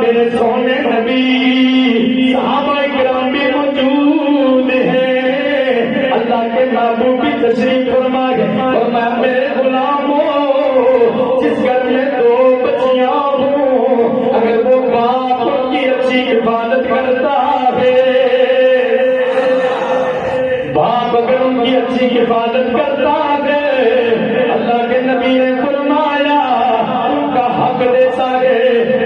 میرے سونے نبی صحابہ کرام بھی موجود ہیں، اللہ کے محبوب بھی تشریف فرما گئے اور میں میرے غلاموں جس گھر میں 2 بچیاں ہوں اگر وہ باپ ان کی اچھی حفاظت کرتا ہے، باپ اگر ان کی اچھی حفاظت کرتا ہے، اللہ کے نبی نے فرمایا ان کا حق دیتا ہے،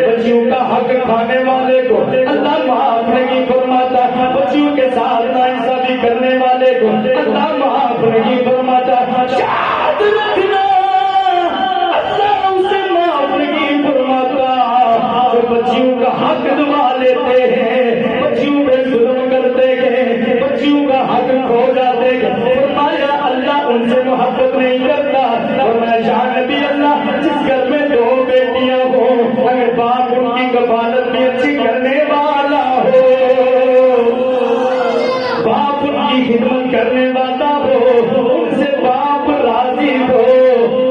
بچیوں کا حق کھانے والے کو اللہ معاف نہیں فرماتا، بچیوں کے ساتھ ناانصافی کرنے والے کو اللہ معاف نہیں فرماتا، یاد رکھنا اللہ اسے معاف نہیں فرماتا جو بچیوں کا حق دبا لیتے ہیں، بچیوں پہ ظلم کرتے ہیں، بچیوں کا حق کھو جاتے ہیں، فرمایا اللہ ان سے محبت نہیں کرتا، اور میں جان نبی اللہ جس گھر میں 2 بیٹیاں ہوں اگر باپ ان کی کفالت بھی اچھی کرنے والا ہو، باپ ان کی خدمت کرنے والا ہو، ان سے باپ راضی ہو،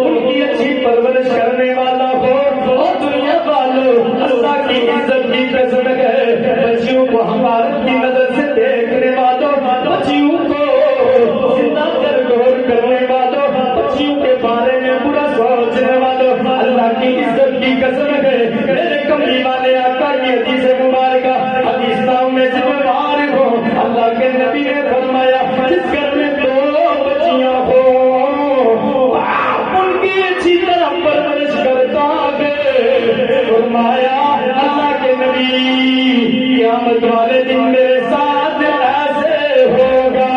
ان کی اچھی پرورش کرنے والا ہو، اور دنیا والوں اللہ کی عزت کی قسم ہے بچیوں کو حقارت کی نظر سے دیکھنے والوں، بچیوں کو زندہ غور کرنے والوں، بچیوں کے بارے میں برا سوچنے والوں، اللہ کی عزت کی قسم ہے میرے کملی والے آقا کی حدیث مبارکہ حدیث نام میں ذمہ دار ہو، اللہ کے نبی نے فرمایا جس گھر میں 2 بچیاں ہوں آپ ان کی اچھی طرح پرورش کرتا ہے، فرمایا اللہ کے نبی قیامت والے دن میرے ساتھ ایسے ہوگا،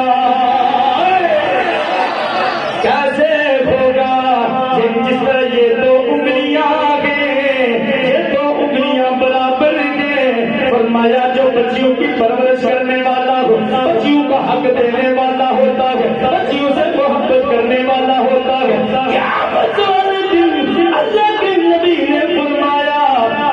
کیسے ہوگا جس طرح یہ 2 انگلیاں ہیں، یہ 2 انگلیاں برابر ہیں، فرمایا جو بچیوں کی پرورش کرنے والا ہو، بچیوں کا حق دینے والا ہوتا ہے، بچیوں سے محبت کرنے والا ہوتا ہے، قیامت والے دن اللہ کے نبی نے فرمایا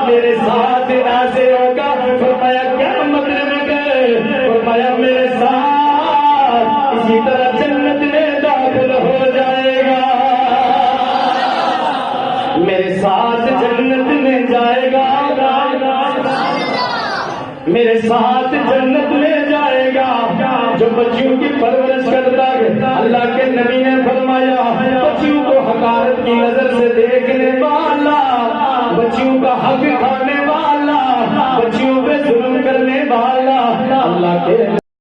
میرے ساتھ ایسے ہوگا، فرمایا کیا مطلب ہے، فرمایا میرے ساتھ اسی طرح جنت میں داخل ہو جائے گا، میرے ساتھ جنت میں جائے گا، میرے ساتھ جنت میں جائے گا جو بچیوں کی پرورش کرتا ہے، اللہ کے نبی نے فرمایا بچیوں کو حقارت کی نظر سے دیکھنے والا، بچیوں کا حق کھانے والا، بچیوں پہ ظلم کرنے والا اللہ کے